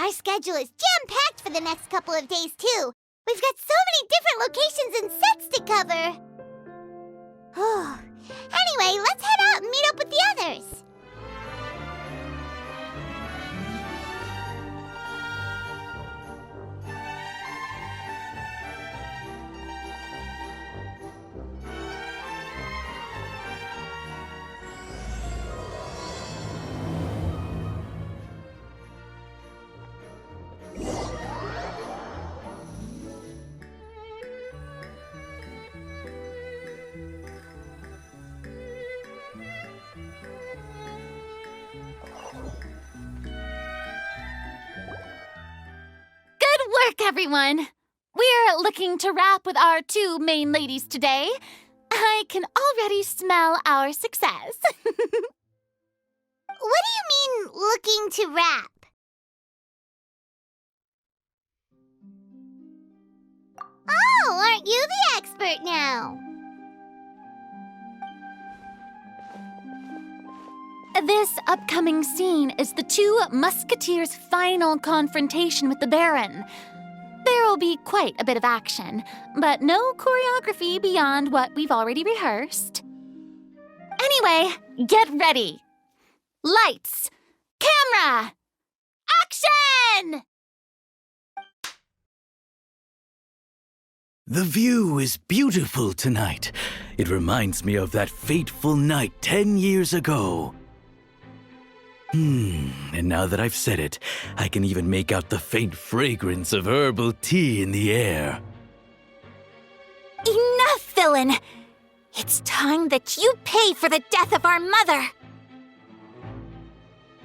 Our schedule is jam-packed for the next couple of days, too. We've got so many different locations and sets to cover. Anyway, let's head out and meet up with the others. Work, everyone! We're looking to wrap with our two main ladies today. I can already smell our success. What do you mean, looking to wrap? Oh, aren't you the expert now? This upcoming scene is the two Musketeers' final confrontation with the Baron. There will be quite a bit of action, but no choreography beyond what we've already rehearsed. Anyway, get ready. Lights, camera, action! The view is beautiful tonight. It reminds me of that fateful night 10 years ago. And now that I've said it, I can even make out the faint fragrance of herbal tea in the air. Enough, villain! It's time that you pay for the death of our mother!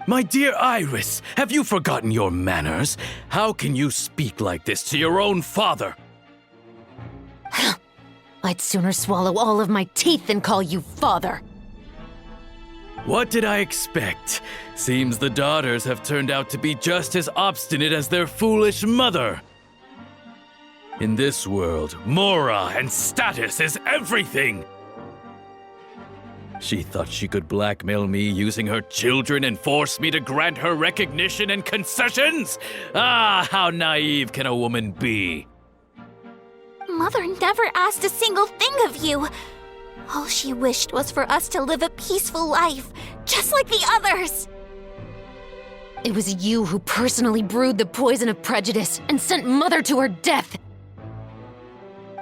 My dear Iris, have you forgotten your manners? How can you speak like this to your own father? I'd sooner swallow all of my teeth than call you father. What did I expect? Seems the daughters have turned out to be just as obstinate as their foolish mother. In this world, Mora and status is everything! She thought she could blackmail me using her children and force me to grant her recognition and concessions? Ah, how naive can a woman be? Mother never asked a single thing of you. All she wished was for us to live a peaceful life, just like the others. It was you who personally brewed the poison of prejudice and sent Mother to her death.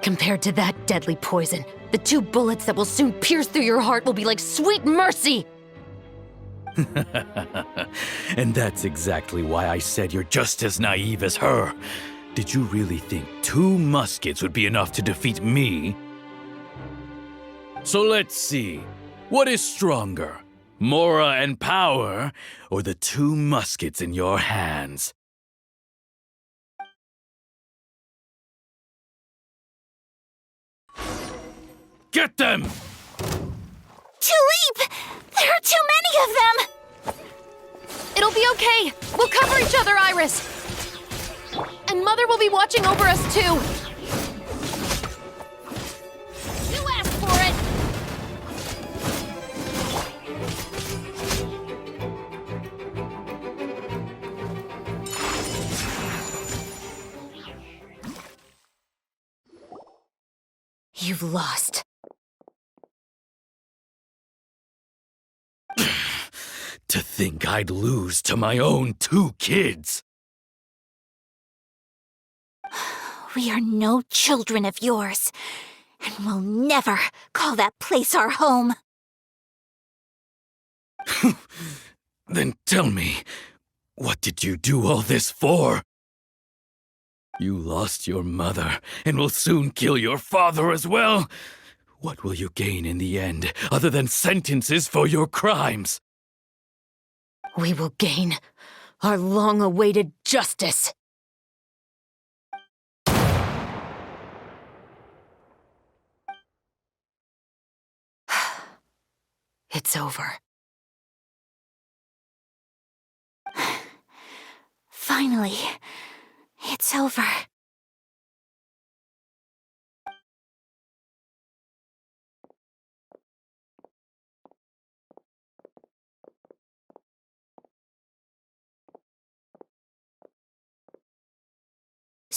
Compared to that deadly poison, the 2 bullets that will soon pierce through your heart will be like sweet mercy. And that's exactly why I said you're just as naive as her. Did you really think 2 muskets would be enough to defeat me? So let's see. What is stronger? Mora and power, or the 2 muskets in your hands? Get them! Tulip! There are too many of them! It'll be okay. We'll cover each other, Iris. And Mother will be watching over us, too. You asked for it! You've lost. To think I'd lose to my own 2 kids! We are no children of yours, and we'll never call that place our home. Then tell me, what did you do all this for? You lost your mother, and will soon kill your father as well. What will you gain in the end, other than sentences for your crimes? We will gain our long-awaited justice. It's over. Finally, it's over.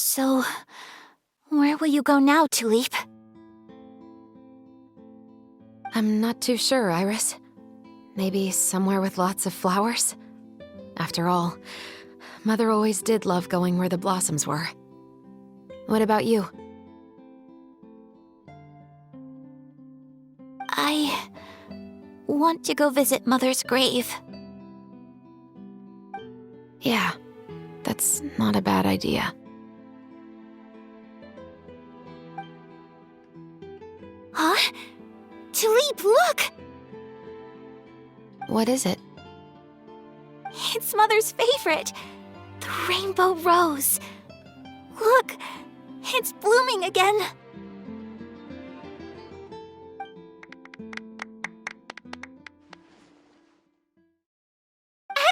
So, where will you go now, Tulip? I'm not too sure, Iris. Maybe somewhere with lots of flowers? After all, Mother always did love going where the blossoms were. What about you? I want to go visit Mother's grave. Yeah, that's not a bad idea. Huh? Tulip, look! What is it? It's Mother's favorite. The rainbow rose. Look, it's blooming again.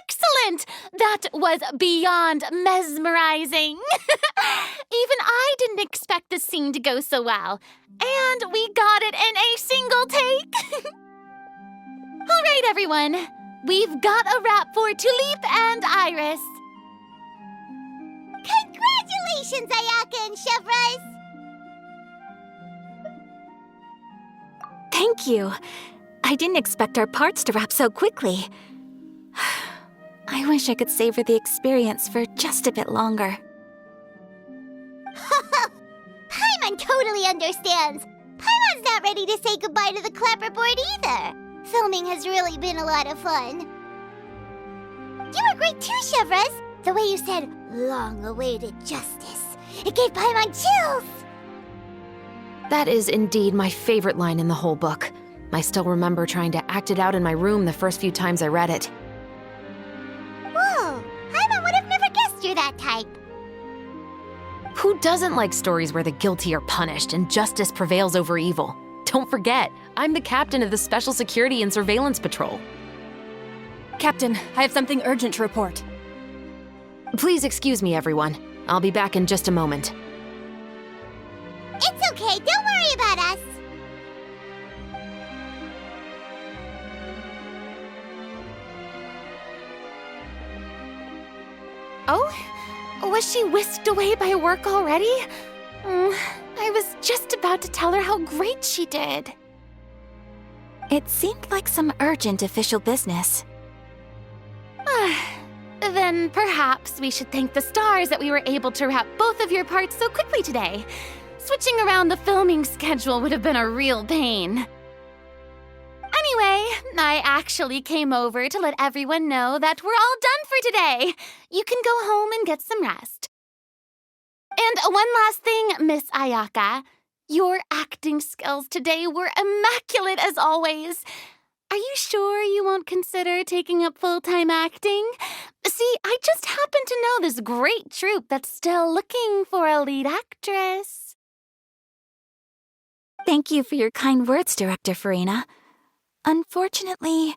Excellent! That was beyond mesmerizing. Even I didn't expect the scene to go so well. And we got it in a single take. All right, everyone. We've got a wrap for Tulip and Iris. Congratulations, Ayaka and Chevres! Thank you. I didn't expect our parts to wrap so quickly. I wish I could savor the experience for just a bit longer. Paimon totally understands. Paimon's not ready to say goodbye to the clapperboard either. Filming has really been a lot of fun. You were great too, Chevres. The way you said, long-awaited justice. It gave Paimon chills. That is indeed my favorite line in the whole book. I still remember trying to act it out in my room the first few times I read it. Whoa, Paimon would have never guessed you're that type. Who doesn't like stories where the guilty are punished and justice prevails over evil? Don't forget, I'm the captain of the Special Security and Surveillance Patrol. Captain, I have something urgent to report. Please excuse me, everyone. I'll be back in just a moment. It's okay, don't worry about us. Oh? Was she whisked away by work already? I was just about to tell her how great she did. It seemed like some urgent official business. Then perhaps we should thank the stars that we were able to wrap both of your parts so quickly today. Switching around the filming schedule would have been a real pain. Anyway, I actually came over to let everyone know that we're all done for today. You can go home and get some rest. And one last thing, Miss Ayaka. Your acting skills today were immaculate as always. Are you sure you won't consider taking up full-time acting? See, I just happen to know this great troupe that's still looking for a lead actress. Thank you for your kind words, Director Farina. Unfortunately,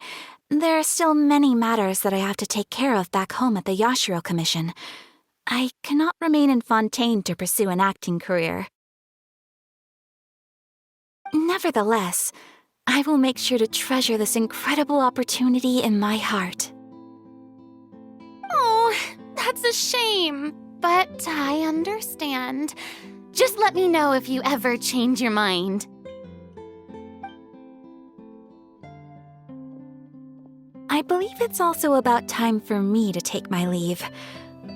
there are still many matters that I have to take care of back home at the Yashiro Commission. I cannot remain in Fontaine to pursue an acting career. Nevertheless, I will make sure to treasure this incredible opportunity in my heart. Oh, that's a shame, but I understand. Just let me know if you ever change your mind. I believe it's also about time for me to take my leave.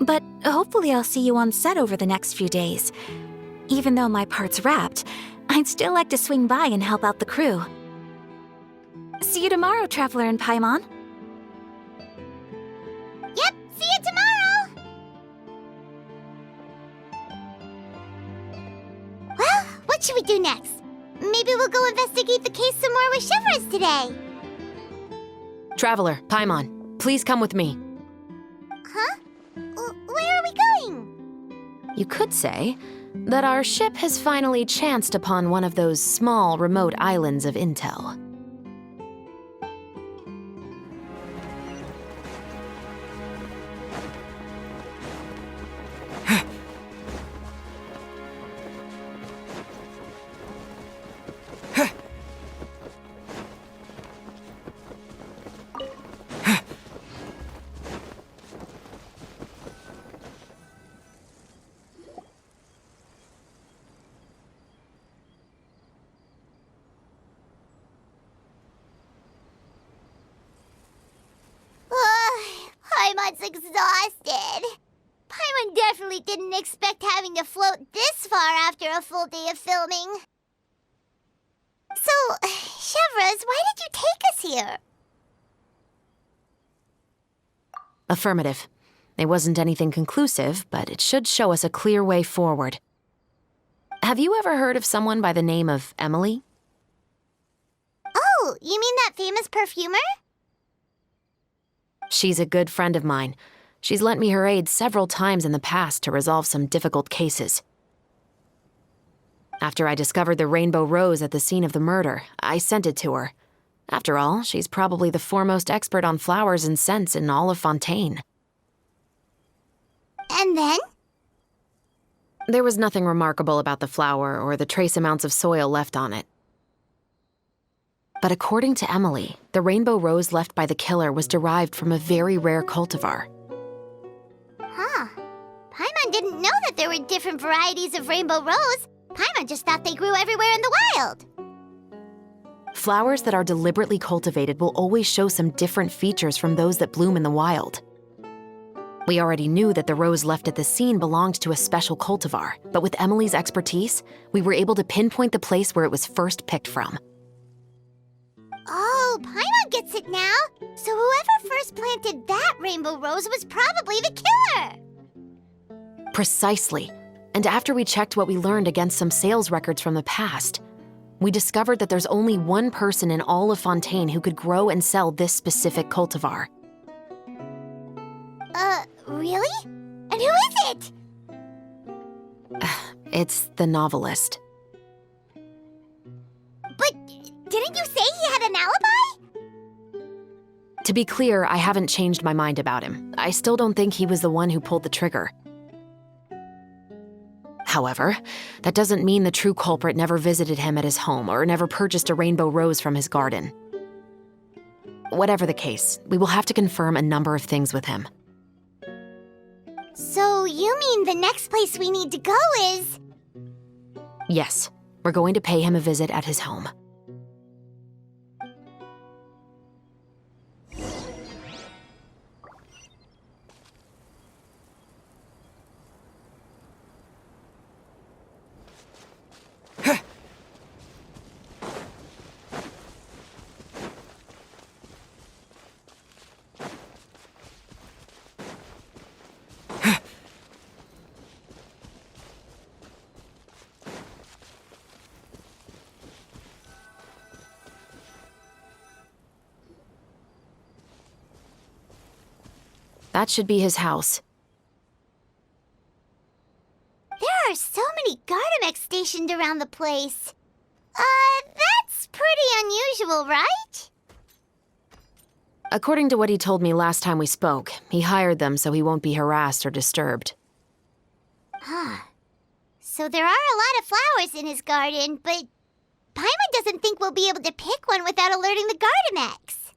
But hopefully I'll see you on set over the next few days. Even though my part's wrapped, I'd still like to swing by and help out the crew. See you tomorrow, Traveler and Paimon. Yep, see you tomorrow! Well, what should we do next? Maybe we'll go investigate the case some more with Chevres today. Traveler, Paimon, please come with me. Huh? Where are we going? You could say that our ship has finally chanced upon one of those small, remote islands of intel. Paimon's exhausted. Paimon definitely didn't expect having to float this far after a full day of filming. So, Chevres, why did you take us here? Affirmative. It wasn't anything conclusive, but it should show us a clear way forward. Have you ever heard of someone by the name of Emily? Oh, you mean that famous perfumer? She's a good friend of mine. She's lent me her aid several times in the past to resolve some difficult cases. After I discovered the rainbow rose at the scene of the murder, I sent it to her. After all, she's probably the foremost expert on flowers and scents in all of Fontaine. And then? There was nothing remarkable about the flower or the trace amounts of soil left on it. But according to Emily, the rainbow rose left by the killer was derived from a very rare cultivar. Huh. Paimon didn't know that there were different varieties of rainbow rose. Paimon just thought they grew everywhere in the wild. Flowers that are deliberately cultivated will always show some different features from those that bloom in the wild. We already knew that the rose left at the scene belonged to a special cultivar, but with Emily's expertise, we were able to pinpoint the place where it was first picked from. Oh, Paimon gets it now. So whoever first planted that rainbow rose was probably the killer. Precisely. And after we checked what we learned against some sales records from the past, we discovered that there's only one person in all of Fontaine who could grow and sell this specific cultivar. Really? And who is it? It's the novelist. But didn't you say he had an alibi? To be clear, I haven't changed my mind about him. I still don't think he was the one who pulled the trigger. However, that doesn't mean the true culprit never visited him at his home or never purchased a rainbow rose from his garden. Whatever the case, we will have to confirm a number of things with him. So you mean the next place we need to go is... Yes, we're going to pay him a visit at his home. That should be his house. There are so many Gardamex stationed around the place. That's pretty unusual, right? According to what he told me last time we spoke, he hired them so he won't be harassed or disturbed. Huh. So there are a lot of flowers in his garden, but Paimon doesn't think we'll be able to pick one without alerting the Gardamex.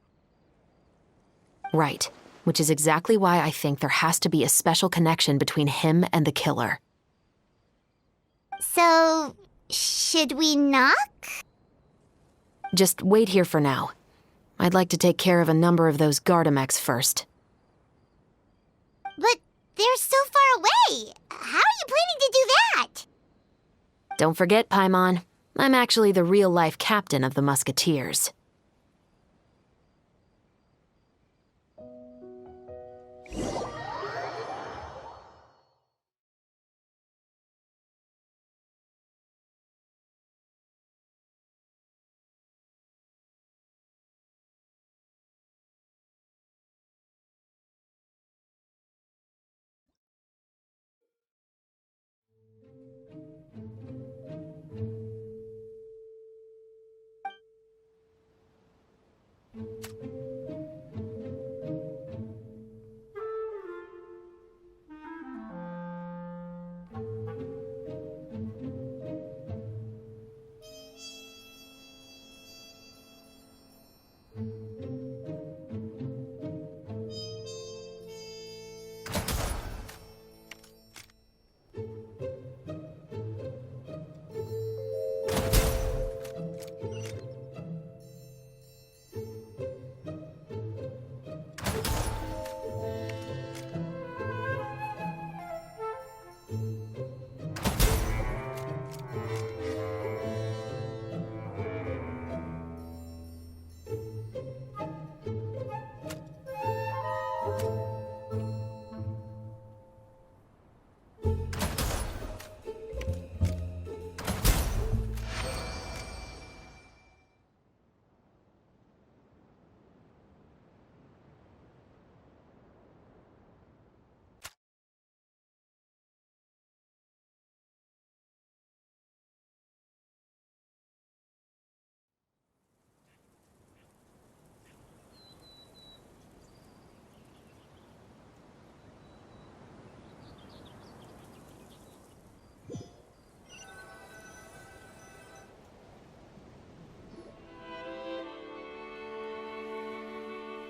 Right, which is exactly why I think there has to be a special connection between him and the killer. So, should we knock? Just wait here for now. I'd like to take care of a number of those Gardamex first. But they're so far away. How are you planning to do that? Don't forget, Paimon, I'm actually the real-life captain of the Musketeers.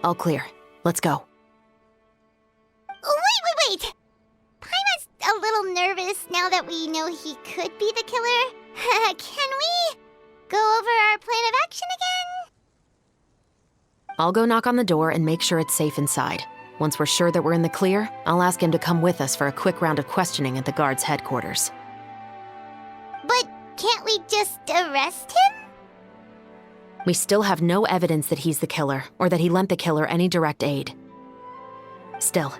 All clear. Let's go. Wait! Paimon's a little nervous now that we know he could be the killer. Can we go over our plan of action again? I'll go knock on the door and make sure it's safe inside. Once we're sure that we're in the clear, I'll ask him to come with us for a quick round of questioning at the guard's headquarters. But can't we just arrest him? We still have no evidence that he's the killer, or that he lent the killer any direct aid. Still,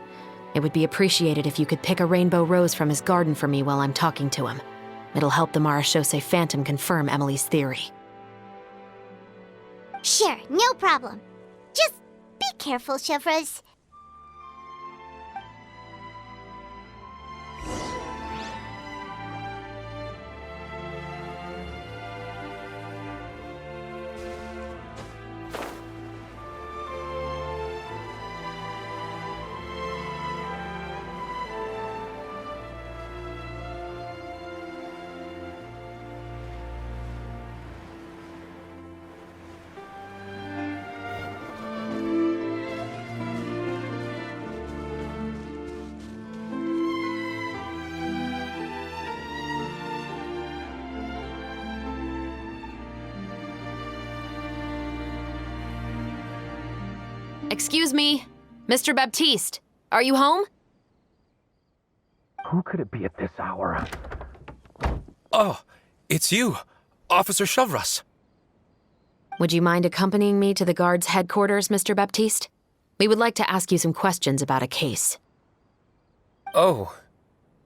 it would be appreciated if you could pick a rainbow rose from his garden for me while I'm talking to him. It'll help the Marachose Phantom confirm Emily's theory. Sure, no problem. Just be careful, Chevreuse. Excuse me, Mr. Baptiste, are you home? Who could it be at this hour? Oh, it's you, Officer Chevreuse. Would you mind accompanying me to the guard's headquarters, Mr. Baptiste? We would like to ask you some questions about a case. Oh,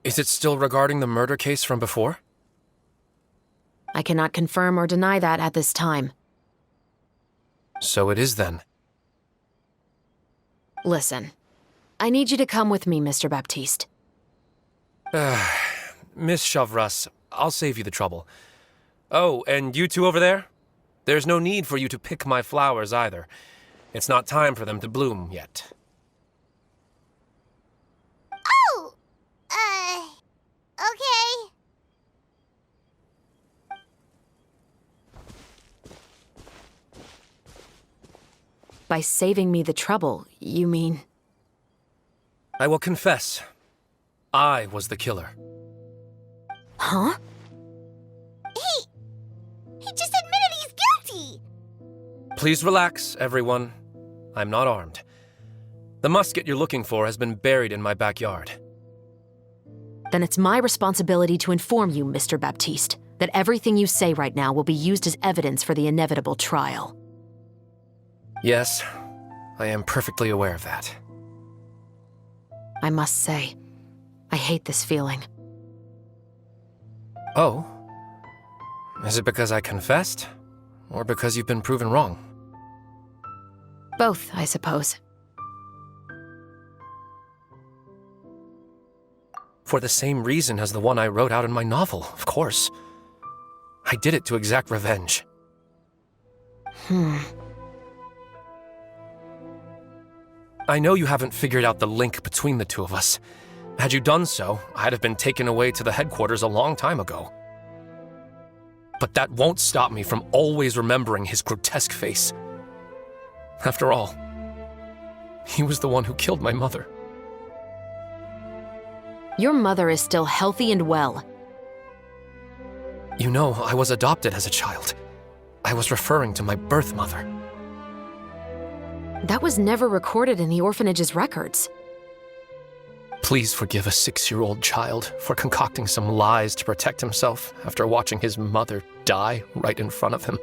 is it still regarding the murder case from before? I cannot confirm or deny that at this time. So it is then. Listen, I need you to come with me, Mr. Baptiste. Miss Chevreuse, I'll save you the trouble. Oh, and you two over there? There's no need for you to pick my flowers either. It's not time for them to bloom yet. Oh! Okay. By saving me the trouble, you mean... I will confess, I was the killer. Huh? He just admitted he's guilty! Please relax, everyone. I'm not armed. The musket you're looking for has been buried in my backyard. Then it's my responsibility to inform you, Mr. Baptiste, that everything you say right now will be used as evidence for the inevitable trial. Yes, I am perfectly aware of that. I must say, I hate this feeling. Oh? Is it because I confessed? Or because you've been proven wrong? Both, I suppose. For the same reason as the one I wrote out in my novel, of course. I did it to exact revenge. I know you haven't figured out the link between the two of us. Had you done so, I'd have been taken away to the headquarters a long time ago. But that won't stop me from always remembering his grotesque face. After all, he was the one who killed my mother. Your mother is still healthy and well. You know, I was adopted as a child. I was referring to my birth mother. That was never recorded in the orphanage's records. Please forgive a 6-year-old child for concocting some lies to protect himself after watching his mother die right in front of him.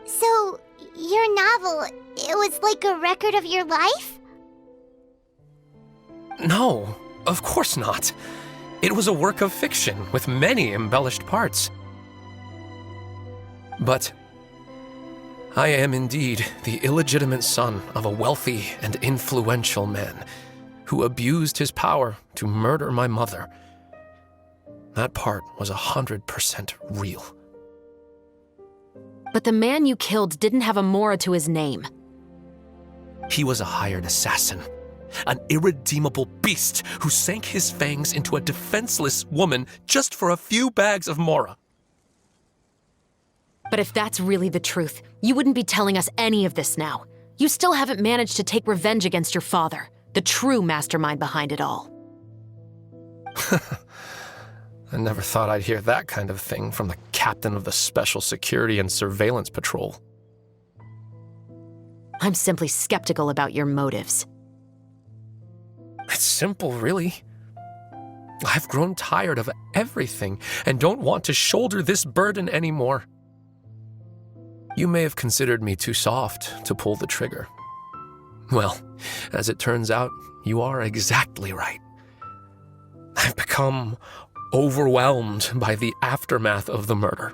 So, your novel, it was like a record of your life? No, of course not. It was a work of fiction with many embellished parts. But I am indeed the illegitimate son of a wealthy and influential man who abused his power to murder my mother. That part was 100% real. But the man you killed didn't have a Mora to his name. He was a hired assassin, an irredeemable beast who sank his fangs into a defenseless woman just for a few bags of Mora. But if that's really the truth, you wouldn't be telling us any of this now. You still haven't managed to take revenge against your father, the true mastermind behind it all. I never thought I'd hear that kind of thing from the captain of the Special Security and Surveillance Patrol. I'm simply skeptical about your motives. It's simple, really. I've grown tired of everything and don't want to shoulder this burden anymore. You may have considered me too soft to pull the trigger. Well, as it turns out, you are exactly right. I've become overwhelmed by the aftermath of the murder.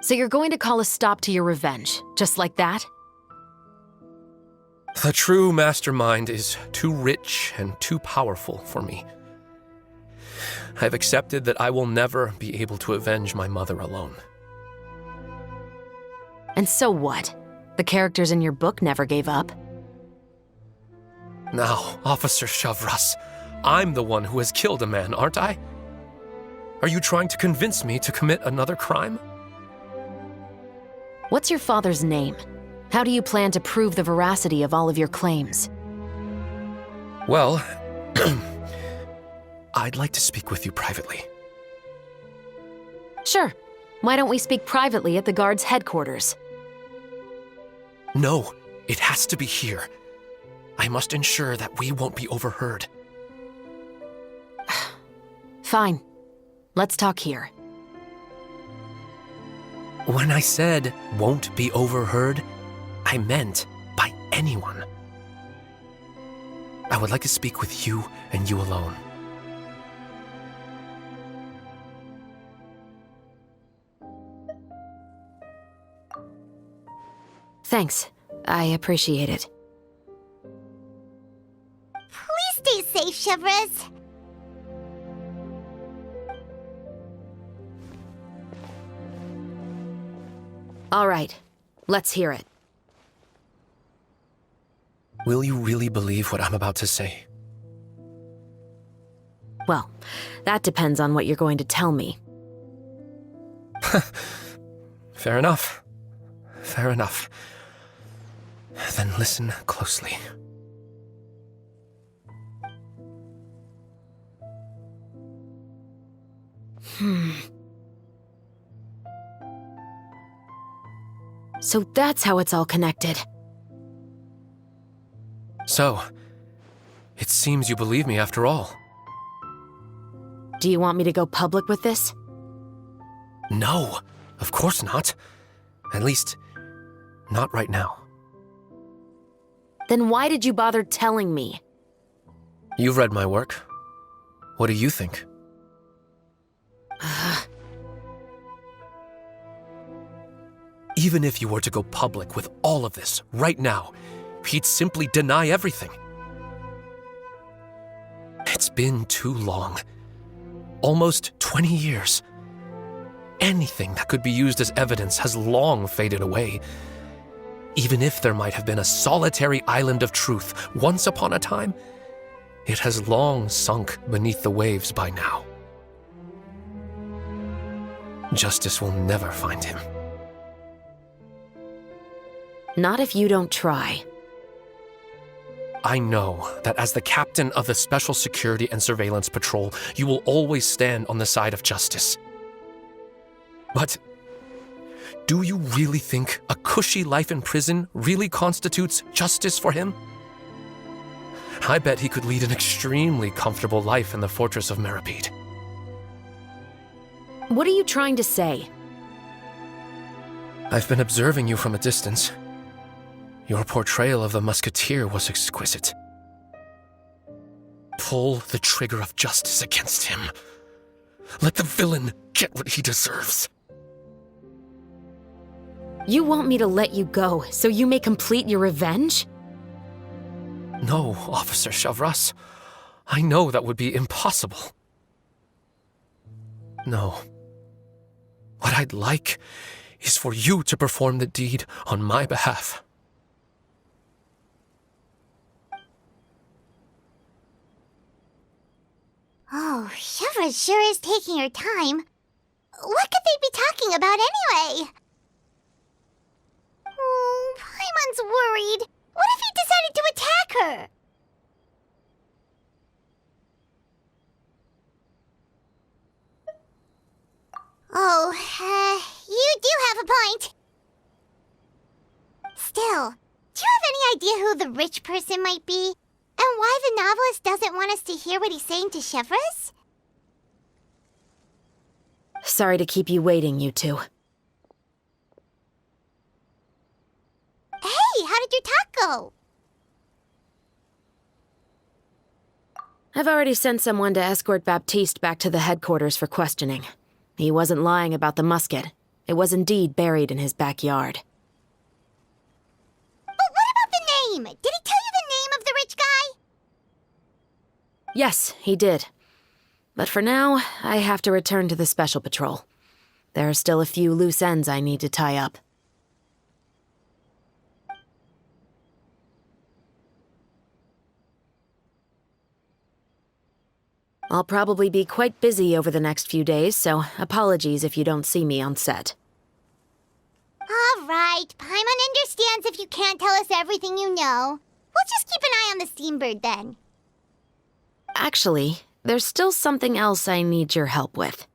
So you're going to call a stop to your revenge, just like that? The true mastermind is too rich and too powerful for me. I've accepted that I will never be able to avenge my mother alone. And so what? The characters in your book never gave up. Now, Officer Shavras, I'm the one who has killed a man, aren't I? Are you trying to convince me to commit another crime? What's your father's name? How do you plan to prove the veracity of all of your claims? Well, I'd like to speak with you privately. Sure. Why don't we speak privately at the guard's headquarters? No, it has to be here. I must ensure that we won't be overheard. Fine. Let's talk here. When I said won't be overheard, I meant by anyone. I would like to speak with you and you alone. Thanks. I appreciate it. Please stay safe, Shavras. All right. Let's hear it. Will you really believe what I'm about to say? Well, that depends on what you're going to tell me. Fair enough. Fair enough. Then listen closely. So that's how it's all connected. So, it seems you believe me after all. Do you want me to go public with this? No, of course not. At least, not right now. Then why did you bother telling me? You've read my work. What do you think? Even if you were to go public with all of this right now, he'd simply deny everything. It's been too long. Almost 20 years. Anything that could be used as evidence has long faded away. Even if there might have been a solitary island of truth once upon a time, it has long sunk beneath the waves by now. Justice will never find him. Not if you don't try. I know that as the captain of the Special Security and Surveillance Patrol, you will always stand on the side of justice. But do you really think a cushy life in prison really constitutes justice for him? I bet he could lead an extremely comfortable life in the fortress of Meripede. What are you trying to say? I've been observing you from a distance. Your portrayal of the Musketeer was exquisite. Pull the trigger of justice against him. Let the villain get what he deserves. You want me to let you go so you may complete your revenge? No, Officer Shavras. I know that would be impossible. No. What I'd like is for you to perform the deed on my behalf. Oh, Shavras sure is taking her time. What could they be talking about anyway? Oh, Paimon's worried. What if he decided to attack her? Oh, you do have a point. Still, do you have any idea who the rich person might be? And why the novelist doesn't want us to hear what he's saying to Chevreuse? Sorry to keep you waiting, you two. Hey, how did your talk go? I've already sent someone to escort Baptiste back to the headquarters for questioning. He wasn't lying about the musket. It was indeed buried in his backyard. But what about the name? Did he tell you the name of the rich guy? Yes, he did. But for now, I have to return to the Special Patrol. There are still a few loose ends I need to tie up. I'll probably be quite busy over the next few days, so apologies if you don't see me on set. All right, Paimon understands if you can't tell us everything you know. We'll just keep an eye on the Steambird then. Actually, there's still something else I need your help with.